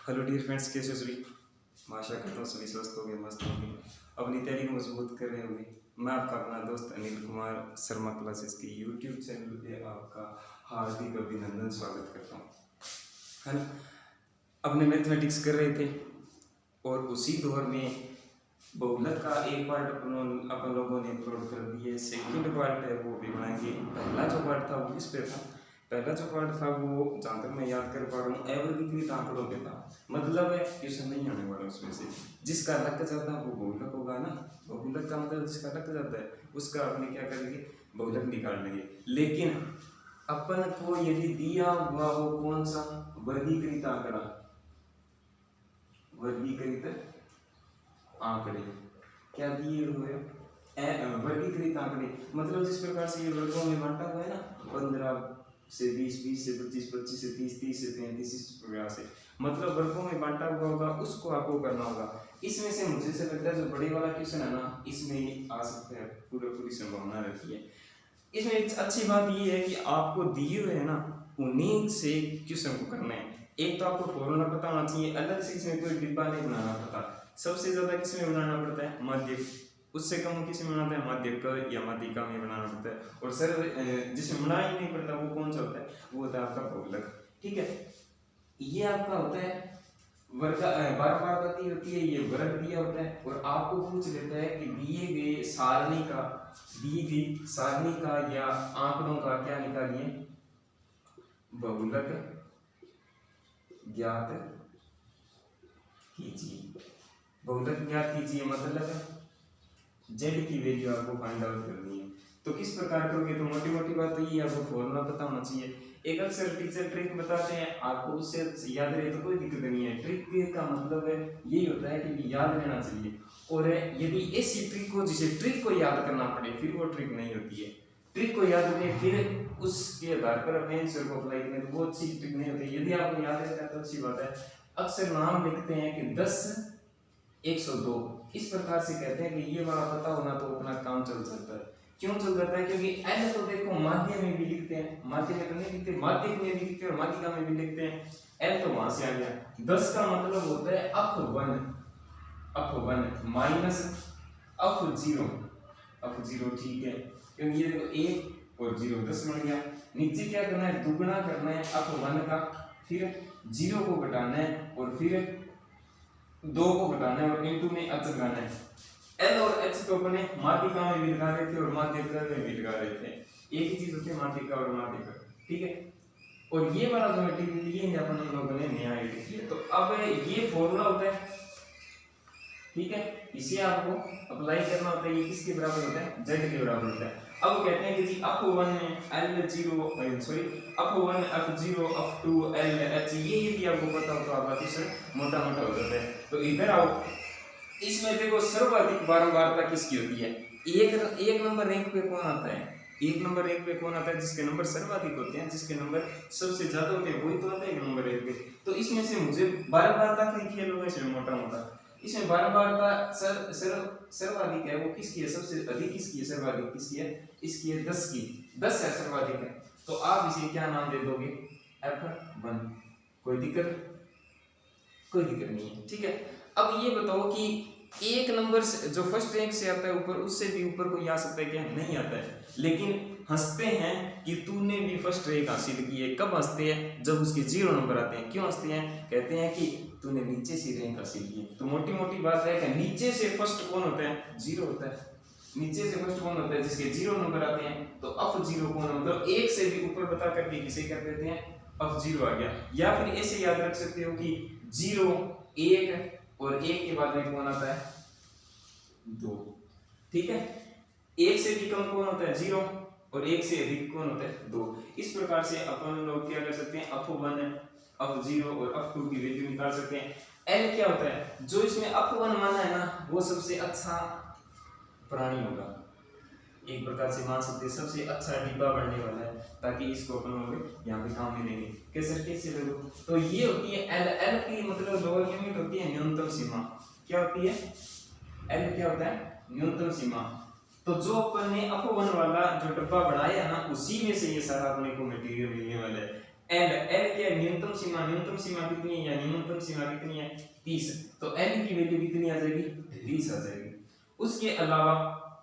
Hello dear friends, कैसे हो सभी। मैं आशा करता हूँ सभी स्वस्थ होंगे, मस्त होंगे, अपनी तैयारी को मजबूत कर रहे होंगे। मैं आपका अपना दोस्त अनिल कुमार शर्मा क्लासेस के यूट्यूब चैनल पे आपका हार्दिक अभिनंदन स्वागत करता हूँ। है ना, अपने मैथमेटिक्स कर रहे थे और उसी दौर में बहुलक का एक पार्ट अपन लोगों ने अपलोड कर दिया। सेकंड पार्ट है वो भी बनाएंगे। पहला जो पार्ट था वो किस पे था? पहला जो पार्ट था वो, जहाँ तक मैं याद कर पा रहा हूँ, एवरगीकृत आंकड़ों पे था। मतलब है क्वेश्चन नहीं आने वाला उसमें से। जिसका लग जाता है वो बहुलक होगा ना। बहुलक का मतलब जिसका लग जाता है उसका अपने क्या करेंगे, बहुलक निकाल लेंगे। लेकिन अपन को यदि दिया हुआ हो कौन सा, वर्गीकृत आंकड़ा, वर्गीकृत आंकड़े क्या दिए हुए वर्गीकृत आंकड़े, मतलब जिस प्रकार से ये वर्गों में बांटा हुआ है ना, 15 से 20, 20 से 25, 25 से 30, 30 से 35, इस प्रकार से मतलब वर्गों में बांटा हुआ होगा, उसको आपको करना होगा। इसमें से मुझे से लगता है जो बड़े वाला क्वेश्चन है ना, इसमें आ सकता है, पूरी संभावना रहती है। इसमें अच्छी बात ये है कि आपको दिए हुए है ना, उन्हीं से क्वेश्चन को करना है। एक तो आपको फॉर्मूला पता होना चाहिए, अलग से इसमें कोई डिब्बा नहीं बनाना पड़ता। सबसे ज्यादा किस में बनाना पड़ता है, माध्यक। उससे कम किस में बनाते हैं, माध्यक या माध्यिका में बनाना पड़ता है। और सर जिसमें बनाना ही नहीं पड़ता वो कौन सा होता है, वो होता है आपका बहुलक। ठीक है, ये आपका होता है वर्ग, बार बार गति होती है, ये वर्ग दिया होता है और आपको पूछ लेता है कि दिए गए सारणी का, दी गई सारणी का या आंकड़ों का क्या निकालिए, बहुलक ज्ञात कीजिए। बहुलक ज्ञात कीजिए मतलब जेड की वैल्यू आपको फाइंड आउट करनी है। तो किस प्रकार करोगे, तो मोटी मोटी बात तो ये, आपको फॉर्मूला पता होना चाहिए। एक अक्सर टीचर ट्रिक बताते हैं, आपको उससे याद रहे तो कोई दिक्कत नहीं है। ट्रिक का मतलब है यही होता है कि याद रहना चाहिए। और यदि ऐसी ट्रिक हो जिसे ट्रिक को याद करना पड़े, फिर वो ट्रिक नहीं होती है। ट्रिक को याद करें फिर उसके आधार पर अपने आंसर को अप्लाई करें, तो वो अच्छी ट्रिक नहीं होती। यदि आपको याद रहता है तो अच्छी बात है। अक्सर नाम लिखते हैं कि 10 102, इस प्रकार से कहते हैं कि ये वाला पता होना तो अपना काम चल सकता है। क्यों चल जाता है, क्योंकि एल तो देखो माध्य में भी लिखते हैं, माध्य में तो नहीं लिखते, माध्यक में भी लिखते हैं और माध्यिका में भी लिखते हैं। एल तो वहां से आ गया। 10 का मतलब होता है अप 1 माइनस अप 0, ठीक है, क्योंकि ये देखो 1 और 0 10 बन गया। नीचे क्या करना है, दुगना करना है अप 1 का, फिर 0 को घटाना है और फिर 2 को घटाना है और इनटू में h लगाना है। L और h को अपने माध्यिका में भी लगा रहे थे और माध्यिका में भी लगा रहे थे। एक ही चीज होती है माध्यिका और माध्यिका, ठीक है। और ये वाला जो मटेरियल ये अपन लोगों ने नया ऐड किया। तो अब ये फॉर्मूला होता है, ठीक है, इसे आपको अप्लाई करना होता है। ये किसके बराबर होता है, z के बराबर होता है। अब कहते हैं कि G up 1 L0 sorry up 1 F0 up 2 LH, ये भी आपको पता हो तो आपका क्वेश्चन मोटा मोटा हो जाता है। तो इधर आओ, इसमें देखो सर्वाधिक बारंबारता किसकी होती है। एक नंबर रैंक पे कौन आता है, एक नंबर रैंक पे कौन आता है, जिसके नंबर सर्वाधिक होते हैं, जिसके नंबर सबसे ज्यादा होते हैं, वही तो आता है एक नंबर रैंक पे। तो इसमें से मुझे बारंबारता का खेल होगा इसमें मोटा मोटा। इसमें बारंबारता सर्वाधिक है वो किसकी है, सबसे अधिक किसकी है, सर्वाधिक किसकी है, इसकी है 10 की, 10 है सर्वाधिक है। तो आप इसे क्या नाम दे दोगे, F1। कोई दिक्कत नहीं है, ठीक है। अब ये बताओ कि एक नंबर से जो फर्स्ट रैंक से आता है ऊपर, उससे भी ऊपर कोई आ सकता है क्या, नहीं आता है। लेकिन हंसते हैं कि तूने भी फर्स्ट रैंक हासिल की है। कब हंसते हैं, जब उसके 0 नंबर आते हैं। क्यों हंसते हैं, कहते हैं कि तूने नीचे से रैंक हासिल की है। तो मोटी मोटी बात है कि नीचे से फर्स्ट कौन होता है, 0 होता है। नीचे से फर्स्ट कौन होता है, जिसके 0 नंबर आते हैं। तो अप 0 कौन है, मतलब एक से भी ऊपर बता करके किसे कर देते हैं, अप 0 आ गया। या फिर ऐसे याद रख सकते हो कि 0 1 और 1 के बाद में कौन आता है, 2, ठीक है। 1 से भी कम कौन होता है, 0, और 1 से अधिक कौन होता है, 2। इस प्रकार से अपन लोग क्या कर सकते हैं, अप 1 अप 0 और अप 2 की वैल्यू निकाल सकते हैं। L क्या होता है, जो इसमें अप 1 माना है ना, वो सबसे अच्छा प्राणी होगा। एक प्रकार से मान सकते हैं सबसे अच्छा डिब्बा बनने वाला है, ताकि इसको अपन लोग यहाँ पे काम में लेंगे। कैसे लोग, तो ये होती है L की मतलब लोअर लिमिट होती है न्यूनतम सीमा। क्या होती है, L क्या होता है, न्यूनतम सीमा। तो जो अपन ने अप 1 वाला जो डब्बा बनाया ना, उसी में से ये सारा अपने को मटेरियल मिलने वाला है। L क्या न्यूनतम सीमा कितनी है या न्यूनतम सीमा कितनी है 30। तो n की वैल्यू कितनी आ जाएगी 30 आ जाएगी। उसके अलावा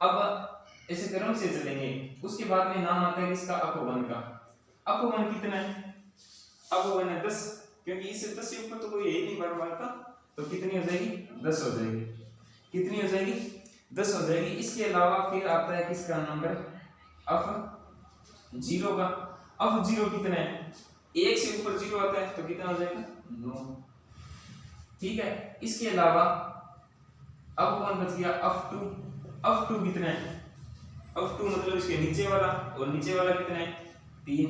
अब ऐसे क्रम से चलेंगे। उसके बाद में नाम आता है इसका अपवन का। अपवन कितना है, अपवन है 10, क्योंकि इससे 10 से ऊपर तो कोई है ही नहीं बार का, तो कितनी हो जाएगी 10 हो जाएगी। कितनी हो जाएगी 10 हो जाएगी। इसके अलावा फिर आता है किसका नंबर f0 का। f0 कितना है, 1 से ऊपर 0 आता है तो कितना हो जाएगा 9। ठीक है। इसके अलावा अब कौन बच गया f2। f2 कितना है, f2 मतलब इसके नीचे वाला, और नीचे वाला कितना है 3।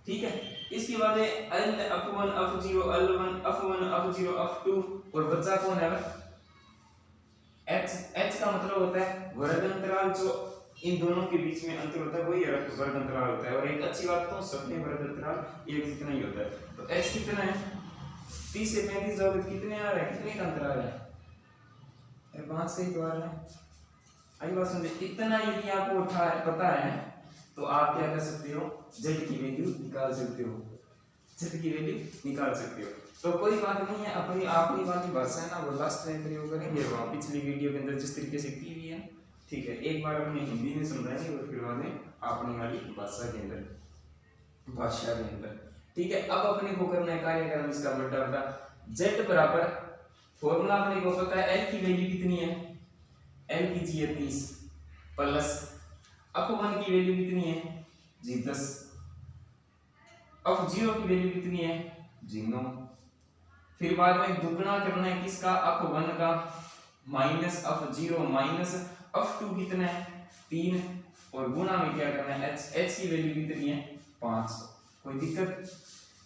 ठीक है। इसके बाद है l(f1) f0 l1 f1 f0 f2, और बच्चा कौन है h का मतलब होता है वर्ग अंतराल, जो इन दोनों के बीच में अंतर होता है वही वर्ग अंतराल होता है। और एक अच्छी बात तो सबके वर्ग अंतराल एक जितना ही होता है। तो h कितना है 30 से 35 जाओगे कितने आ रहा है, कितने का अंतराल है 5 का ही तो आ रहा है। आई बात समझे। इतना यदि आपको पता है तो आप क्या कर सकते हो, z की वैल्यू निकाल सकते हो, z की वैल्यू निकाल सकते हो। तो कोई बात नहीं है, अपनी आपकी वाली भाषा है ना वो लास्ट टाइम प्रयोग करेंगे, वो पिछली वीडियो के अंदर जिस तरीके से की हुई है। ठीक है। एक बार अपने हिंदी में समझाएंगे और फिर बाद में अपनी वाली भाषा के अंदर। ठीक है। अब अपने को करना है कार्यक्रम इसका बड़ा z बराबर, फॉर्मूला अपने को पता है l की वैल्यू कितनी है, l कीजिए 30 प्लस f1 की वैल्यू कितनी है जी 10, f0 की वैल्यू कितनी है जी 9। फिर बाद में दुगना करना है किसका f1 का माइनस f0 माइनस f2 कितना है 3, और गुना में क्या करना है h की वैल्यू कितनी है 5। कोई दिक्कत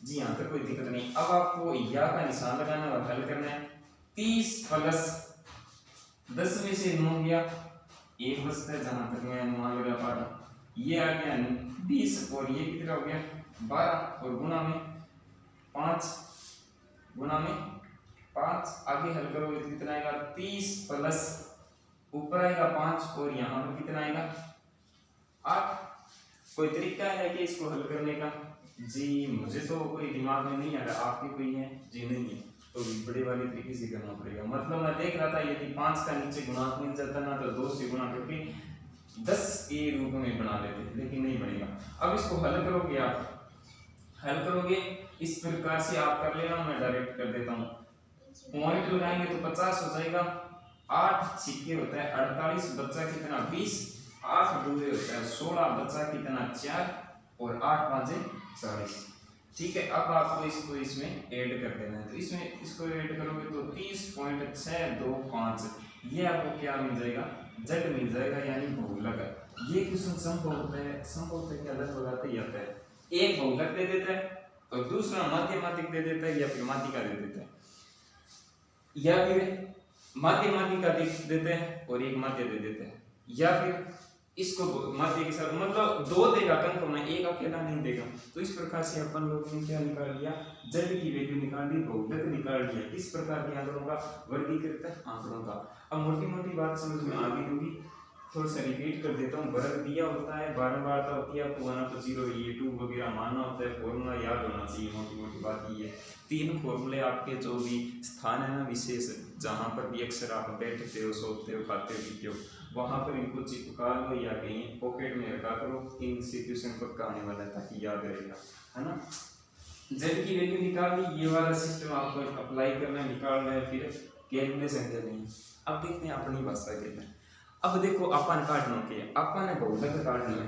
जी यहाँ तक कोई दिक्कत नहीं। अब आपको या का निशान लगाना है और हल करना है। 30 प्लस 10 में से 9 गया, 1 बचता है जहां तक मैं अनुमान लगा पा रहा हूँ, ये आ गया 20, और ये कितना हो गया 12, और गुना में 5 आगे हल करोगे तो कितना आएगा 30 प्लस ऊपर आएगा 5, और यहाँ पर कितना आएगा 8। कोई तरीका है कि इसको हल करने का जी, मुझे तो कोई दिमाग में नहीं आ रहा, आपके कोई है जी नहीं है, तो बड़े वाले तरीके से करना पड़ेगा। मतलब मैं देख रहा था यदि 5 का नीचे गुणांक मिल जाता ना तो 2 से गुणा करके 10 के रूप में बना लेते, लेकिन नहीं बनेगा। अब इसको हल करोगे, आप हल करोगे इस प्रकार से आप कर लेना, मैं डायरेक्ट कर देता हूँ। पॉइंट लगाएंगे तो 50 हो जाएगा, 8 छिक्के होता है 48, बच्चा कितना 20, 8 दूरे होता है 16, बच्चा कितना 4, और 8 5 40। ठीक है। अब आपको इसको इसमें ऐड कर देना है, तो इसमें इसको ऐड करोगे तो 30.625, ये आपको क्या मिल जाएगा z मिल जाएगा, यानी बहुलक। ये क्वेश्चन संभव है कि अलग लगाते ही आता है, एक बहुलक दे देता है और दूसरा माध्यमातिक दे देता है, या फिर माध्यिका दे देता है, या फिर माध्यमातिका दे देते हैं और एक माध्य दे देते हैं, या फिर इसको माध्य के साथ मतलब 2 देगा कंफर्म है, एक अकेला नहीं देगा। तो इस प्रकार से अपन लोगों ने क्या निकाल लिया, z की वैल्यू निकाल ली, बहुलक निकाल लिया। किस प्रकार के आंकड़ों का, वर्गीकृत आंकड़ों का। अब मोटी मोटी बात समझ में आ गई होगी, थोड़ा सा रिपीट कर देता हूँ। वर्ग दिया होता है, बारंबारता होती है, आपको 1 तो 0 ये 2 वगैरह मानना होता है, फॉर्मूला याद होना चाहिए। मोटी मोटी बात ये है, 3 फॉर्मूले आपके जो भी स्थान है ना विशेष, जहाँ पर भी अक्सर आप बैठते हो, सोते हो, खाते हो, पीते हो, वहाँ पर इनको चिपका लो या कहीं पॉकेट में रखा करो, इनसे क्वेश्चन पक्का आने वाला है, ताकि याद रहेगा, है ना। z की वैल्यू निकाल ली, ये वाला सिस्टम आपको अप्लाई करना है, निकालना है, फिर कैलकुलेशन करनी है। अब देखते हैं अपनी भाषा के अंदर। अब देखो अपन काटना के अपन ने बहुलक काटना है,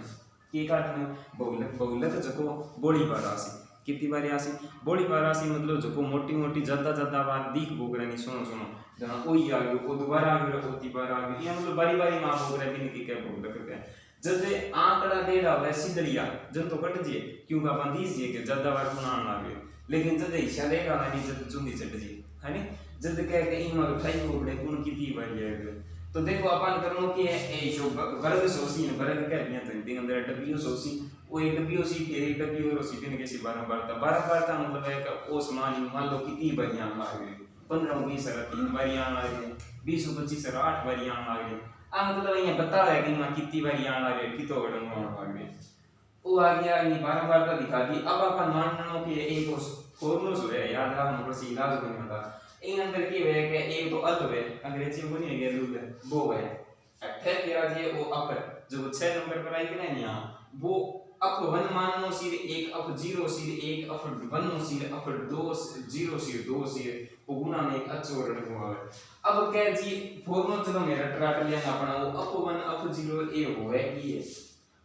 के काटना है बहुलक जको बोली बार राशि कितनी बार राशि बोली बार राशि मतलब जको मोटी मोटी ज्यादा बार दीख बोगरानी सुनो जहां कोई आ गयो वो दोबारा आ गयो ओती बार आ गयो, या मतलब बारी मां बोगरा भी नहीं के बहुलक का जब आंकड़ा देड़ा है सिद्धड़िया जन तो कट जे क्योंकि अपन दीजिए के ज्यादा बार बनाना लागे, लेकिन जब हिस्सा देगा नहीं जब चुंदी चढ़ जी है नी, जब कह के इन मार खाई बोगड़े कौन कितनी बारी है। तो देखो अपन करनो कि ए जो वर्ग सोसी वर्ग कह दिया तो दिन अंदर डब्ल्यू सोसी वो एक डब्ल्यू सी फिर डब्ल्यू और सी दिन के सी 12 बारता मतलब है का ओ समान मान लो कितनी बारियां आ गई 15 20 सर 3 बारियां आ गई 20 25 सर 8 बारियां आ गई, आ मतलब ये बता रहा है कि मां कितनी बारियां आ गई कितो गड़न आ गई। वो आ गया ये बारंबारता दिखा दी। अब अपन माननो कि एक फॉर्मूला जो है याद रखना पड़े इलाज को नहीं होता इन अंदर की है कि एक तो अल है अंग्रेजी में नहीं है लूल है वो है अठे क्या जी वो अपर जो 6 नंबर पर आई ना यहां वो अप 1 मानो सिर 1 अप 0 सिर 1 अप 1 सिर अप 2 0 सिर 2 सिर वो गुना में एक अच्छो रण हुआ है। अब कह जी फॉर्मूला चलो मेरा ट्राट लिया अपना वो अप 1 अप 0 ए होवे की है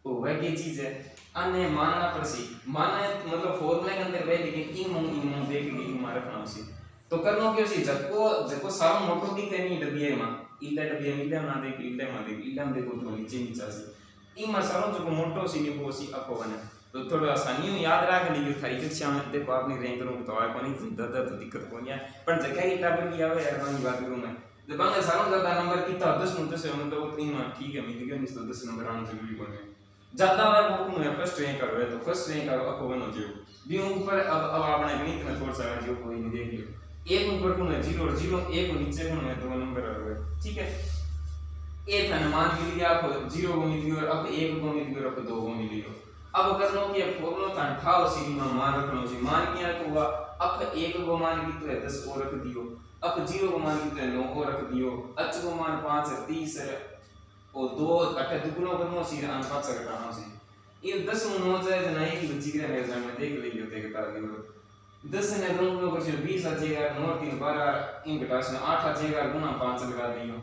होवे की चीज है अन्य मानना पड़सी मानना मतलब फॉर्मूला के अंदर वे लेकिन इन देख के इन रखना उसी तो करनो क्यों सी जको सारो मोटो की तेनी डबिये में इल्ला डबिये में इल्ला ना दे इल्ला में दे इल्ला में देखो तो नीचे नीचे सी ई मसालो जो मोटो सी नी वो सी अपवन तो थोड़ा आसानी याद रख ली थारी कक्षा में देखो आपने रैंक रो तो आए कोनी दादा तो दिक्कत कोनी है पर जगह ही टाबर की आवे यार वाली बात करूं मैं जब बांगे सारो ज्यादा नंबर कितना 10 में 10 मतलब उतनी में ठीक है मिल गया नहीं तो 10 नंबर आना जरूरी कोनी ज्यादा है वो में फर्स्ट रैंक कर रहे तो फर्स्ट रैंक का अपवन हो जो भी ऊपर अब आपने गणित में थोड़ा सा जो कोई नहीं देख लियो एक ऊपर को है 0 और 0 एक नीचे को है 2 नंबर आ रहा है ठीक है एक अनुमान मिल गया आपको 0 को मिल गया और अब 1 को मिल गया और अब 2 को मिल गया अब करनो कि फॉर्मूला था ठाओ सीधी में मान रखनो जी मान क्या तो हुआ अब 1 को मान की तो है 10 और रख दियो अब 0 को मान की तो है 9 और रख दियो h को मान 5 है 30 है और 2 अटे दुगुना करनो सीधा आन 5 घटाना सी ये 10 में 9 जाए ना एक बच्ची के एग्जाम में देख लियो ते के तार 10 ने दोनों को 20 आ जाएगा 9 3 12 इन घटा से 8 आ जाएगा गुना 5 लगा दियो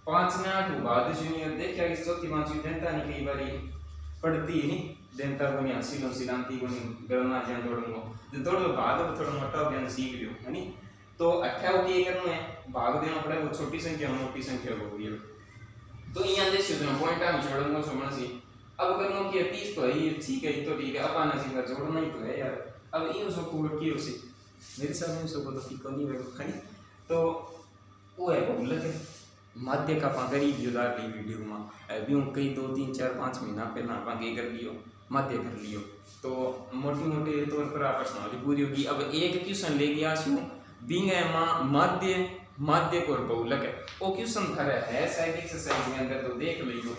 5 में 8 बाद शून्य देखिए इस चौथी पांचवी जनता नहीं कई बारी पढ़ती नहीं जनता को नहीं हासिल सिद्धांति को नहीं गणना जान दौड़ूंगा जो दौड़ो भाग तो थोड़ा मोटा ज्ञान सीख लियो है नी तो 28 के करना है भाग देना पड़े वो छोटी संख्या मोटी संख्या हो गई तो यहां देख सुनो पॉइंट हम छोड़ूंगा समझ सी अब करनो कि 30 तो है ठीक है तो ठीक है अब आना सीधा जोड़ना ही तो है यार अब इन सब को की उसी मेरे सामने सब को तो ठीक नहीं है है तो वो है बहुलक है माध्य का पागरी योदार ली वीडियो में अभी कई 2 3 4 5 महीना पहला पागे कर लियो माध्य कर लियो तो मोटी मोटे तौर पर आप प्रश्नावली पूरी होगी। अब एक क्वेश्चन ले गया छू बिंग माध्य माध्य को बहुलक है वो क्वेश्चन था है साइड एक्सरसाइज के अंदर तो देख लियो।